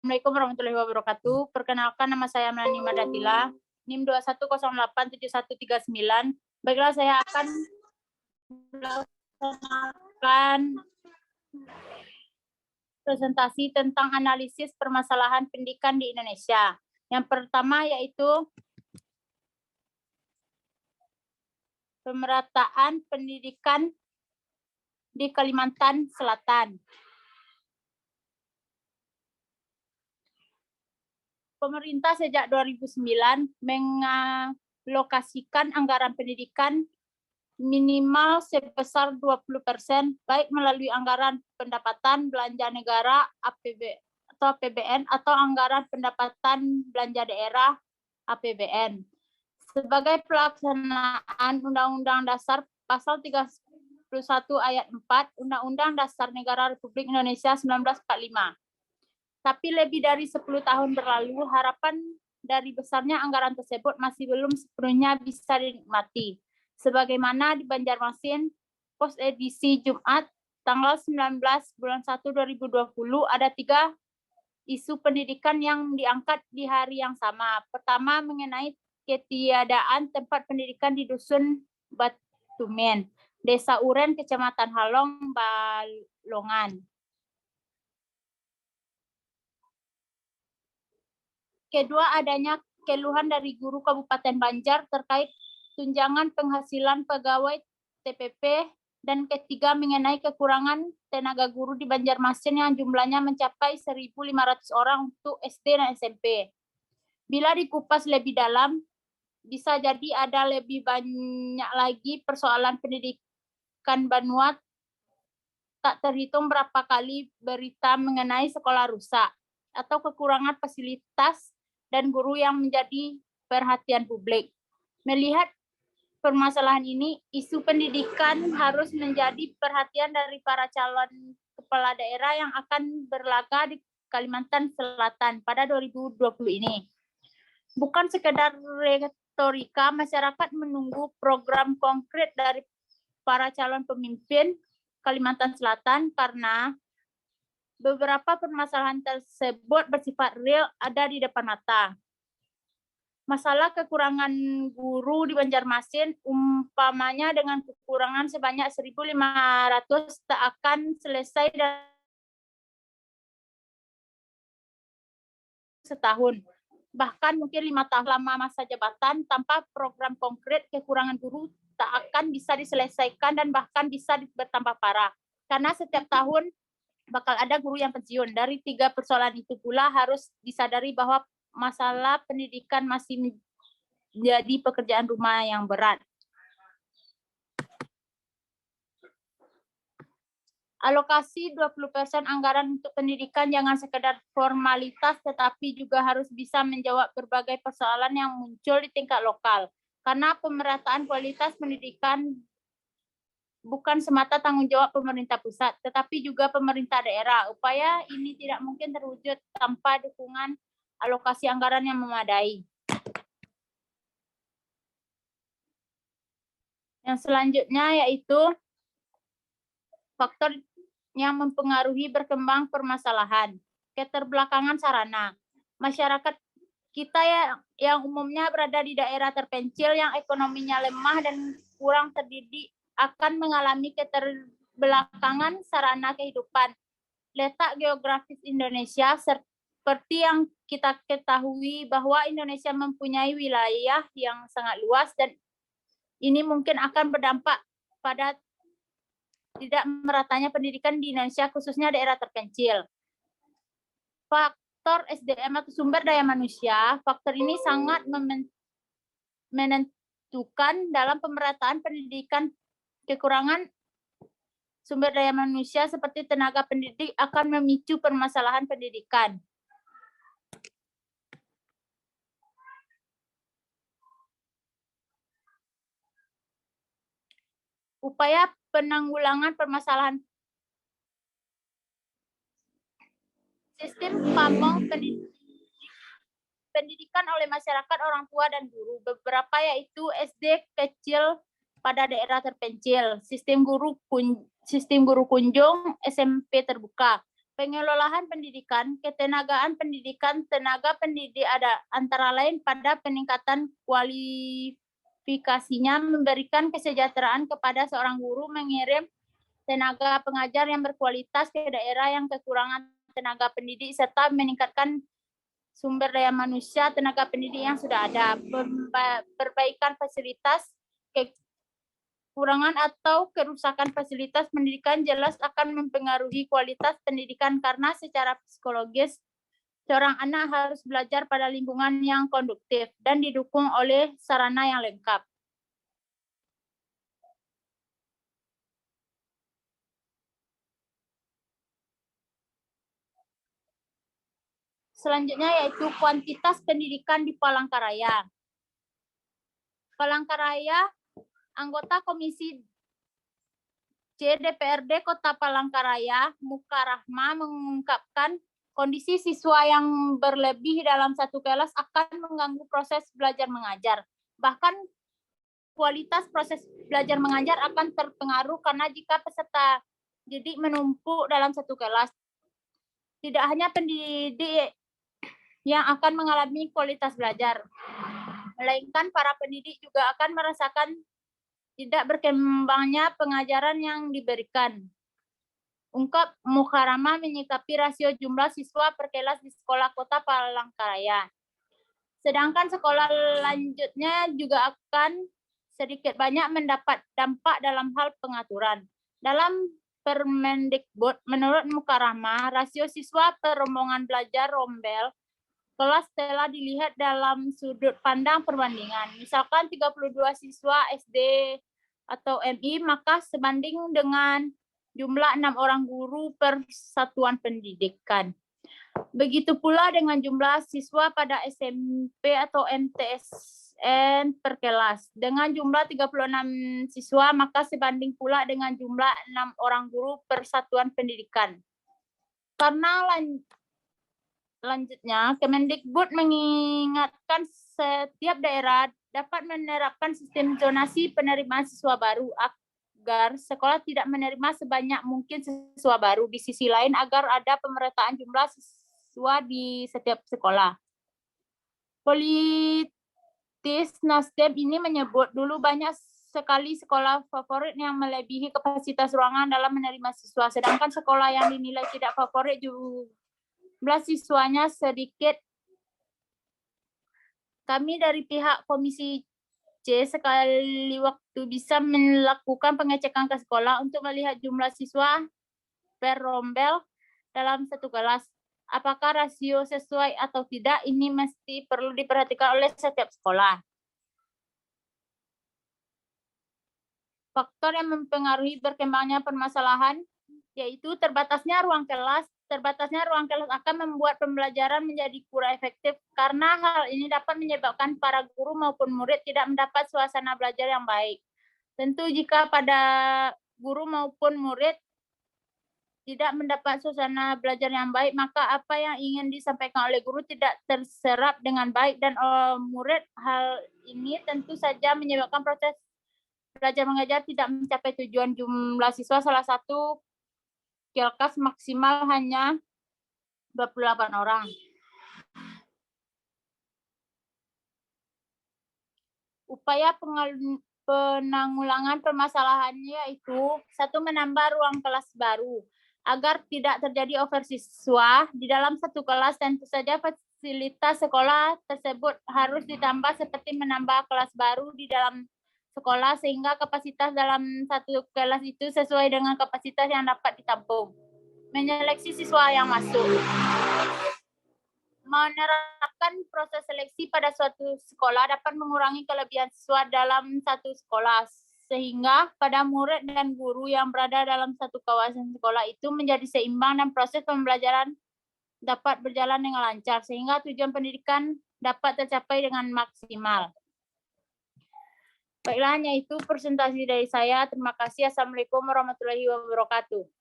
Assalamualaikum warahmatullahi wabarakatuh. Perkenalkan, nama saya Melani Madatila, NIM 21087139. Baiklah, saya akan melaksanakan presentasi tentang analisis permasalahan pendidikan di Indonesia. Yang pertama yaitu pemerataan pendidikan di Kalimantan Selatan. Pemerintah sejak 2009 mengalokasikan anggaran pendidikan minimal sebesar 20%, baik melalui anggaran pendapatan belanja negara atau APBN atau anggaran pendapatan belanja daerah APBN. Sebagai pelaksanaan Undang-Undang Dasar Pasal 31 Ayat 4 Undang-Undang Dasar Negara Republik Indonesia 1945. Tapi lebih dari 10 tahun berlalu, harapan dari besarnya anggaran tersebut masih belum sepenuhnya bisa dinikmati. Sebagaimana di Banjarmasin, pos edisi Jumat, tanggal 19 bulan 1 2020, ada 3 isu pendidikan yang diangkat di hari yang sama. Pertama, mengenai ketiadaan tempat pendidikan di Dusun Batumen, Desa Uren, Kecamatan Halong, Balongan. Kedua, adanya keluhan dari guru Kabupaten Banjar terkait tunjangan penghasilan pegawai TPP. Dan ketiga, mengenai kekurangan tenaga guru di Banjarmasin yang jumlahnya mencapai 1.500 orang untuk SD dan SMP. Bila dikupas lebih dalam, bisa jadi ada lebih banyak lagi persoalan pendidikan Banua. Tak terhitung berapa kali berita mengenai sekolah rusak atau kekurangan fasilitas dan guru yang menjadi perhatian publik. Melihat permasalahan ini, isu pendidikan harus menjadi perhatian dari para calon kepala daerah yang akan berlaga di Kalimantan Selatan pada 2020 ini. Bukan sekedar retorika, masyarakat menunggu program konkret dari para calon pemimpin Kalimantan Selatan karena beberapa permasalahan tersebut bersifat real ada di depan mata. Masalah kekurangan guru di Banjarmasin, umpamanya dengan kekurangan sebanyak 1.500, tak akan selesai dalam setahun. Bahkan mungkin 5 tahun lama masa jabatan, tanpa program konkret, kekurangan guru tak akan bisa diselesaikan dan bahkan bisa bertambah parah. Karena setiap tahun bakal ada guru yang pensiun. Dari 3 persoalan itu pula harus disadari bahwa masalah pendidikan masih menjadi pekerjaan rumah yang berat. Alokasi 20% anggaran untuk pendidikan jangan sekedar formalitas, tetapi juga harus bisa menjawab berbagai persoalan yang muncul di tingkat lokal. Karena pemerataan kualitas pendidikan bukan semata tanggung jawab pemerintah pusat, tetapi juga pemerintah daerah. Upaya ini tidak mungkin terwujud tanpa dukungan alokasi anggaran yang memadai. Yang selanjutnya yaitu faktor yang mempengaruhi berkembang permasalahan. Keterbelakangan sarana. Masyarakat kita yang umumnya berada di daerah terpencil yang ekonominya lemah dan kurang terdidik akan mengalami keterbelakangan sarana kehidupan. Letak geografis Indonesia seperti yang kita ketahui bahwa Indonesia mempunyai wilayah yang sangat luas dan ini mungkin akan berdampak pada tidak meratanya pendidikan di Indonesia, khususnya daerah terpencil. Faktor SDM atau sumber daya manusia, faktor ini sangat menentukan dalam pemerataan pendidikan. Kekurangan sumber daya manusia seperti tenaga pendidik akan memicu permasalahan pendidikan. Upaya penanggulangan permasalahan sistem pamong pendidikan oleh masyarakat, orang tua, dan guru. Beberapa yaitu SD kecil pada daerah terpencil, sistem guru kunjung, SMP terbuka, Pengelolaan pendidikan, ketenagaan pendidikan, tenaga pendidik ada antara lain pada peningkatan kualifikasinya, memberikan kesejahteraan kepada seorang guru, mengirim tenaga pengajar yang berkualitas ke daerah yang kekurangan tenaga pendidik, serta meningkatkan sumber daya manusia tenaga pendidik yang sudah ada. Perbaikan fasilitas, kekurangan atau kerusakan fasilitas pendidikan jelas akan mempengaruhi kualitas pendidikan karena secara psikologis seorang anak harus belajar pada lingkungan yang konduktif dan didukung oleh sarana yang lengkap. Selanjutnya yaitu kuantitas pendidikan di Palangkaraya. Palangkaraya, anggota Komisi C DPRD Kota Palangkaraya, Mukarahma, mengungkapkan kondisi siswa yang berlebih dalam satu kelas akan mengganggu proses belajar mengajar. Bahkan kualitas proses belajar mengajar akan terpengaruh karena jika peserta didik menumpuk dalam satu kelas, tidak hanya pendidik yang akan mengalami kualitas belajar, melainkan para pendidik juga akan merasakan tidak berkembangnya pengajaran yang diberikan. Ungkap Mukarama menyikapi rasio jumlah siswa per kelas di sekolah Kota Palangkaraya. Sedangkan sekolah lanjutnya juga akan sedikit banyak mendapat dampak dalam hal pengaturan. Dalam Permendikbud, menurut Mukarama, rasio siswa per rombongan belajar rombel kelas telah dilihat dalam sudut pandang perbandingan. Misalkan 32 siswa SD atau MI, maka sebanding dengan jumlah 6 orang guru per satuan pendidikan. Begitu pula dengan jumlah siswa pada SMP atau MTSN per kelas. Dengan jumlah 36 siswa, maka sebanding pula dengan jumlah 6 orang guru per satuan pendidikan. Karena Selanjutnya, Kemendikbud mengingatkan setiap daerah dapat menerapkan sistem zonasi penerimaan siswa baru agar sekolah tidak menerima sebanyak mungkin siswa baru. Di sisi lain, agar ada pemerataan jumlah siswa di setiap sekolah. Politis Nasdem ini menyebut dulu banyak sekali sekolah favorit yang melebihi kapasitas ruangan dalam menerima siswa, sedangkan sekolah yang dinilai tidak favorit juga jumlah siswanya sedikit. Kami dari pihak Komisi C sekali waktu bisa melakukan pengecekan ke sekolah untuk melihat jumlah siswa per rombel dalam satu kelas. Apakah rasio sesuai atau tidak, ini mesti perlu diperhatikan oleh setiap sekolah. Faktor yang mempengaruhi berkembangnya permasalahan yaitu terbatasnya ruang kelas. Terbatasnya ruang kelas akan membuat pembelajaran menjadi kurang efektif karena hal ini dapat menyebabkan para guru maupun murid tidak mendapat suasana belajar yang baik. Tentu jika pada guru maupun murid tidak mendapat suasana belajar yang baik, maka apa yang ingin disampaikan oleh guru tidak terserap dengan baik dan murid. Hal ini tentu saja menyebabkan proses belajar mengajar tidak mencapai tujuan. Jumlah siswa salah satu kelas maksimal hanya 28 orang. Upaya penanggulangan permasalahannya yaitu 1. Menambah ruang kelas baru agar tidak terjadi oversiswa di dalam satu kelas. Tentu saja fasilitas sekolah tersebut harus ditambah seperti menambah kelas baru di dalam sekolah sehingga kapasitas dalam satu kelas itu sesuai dengan kapasitas yang dapat ditampung. Menyeleksi siswa yang masuk. Menerapkan proses seleksi pada suatu sekolah dapat mengurangi kelebihan siswa dalam satu sekolah sehingga pada murid dan guru yang berada dalam satu kawasan sekolah itu menjadi seimbang dan proses pembelajaran dapat berjalan dengan lancar sehingga tujuan pendidikan dapat tercapai dengan maksimal. Baiklah, hanya itu presentasi dari saya. Terima kasih. Assalamualaikum warahmatullahi wabarakatuh.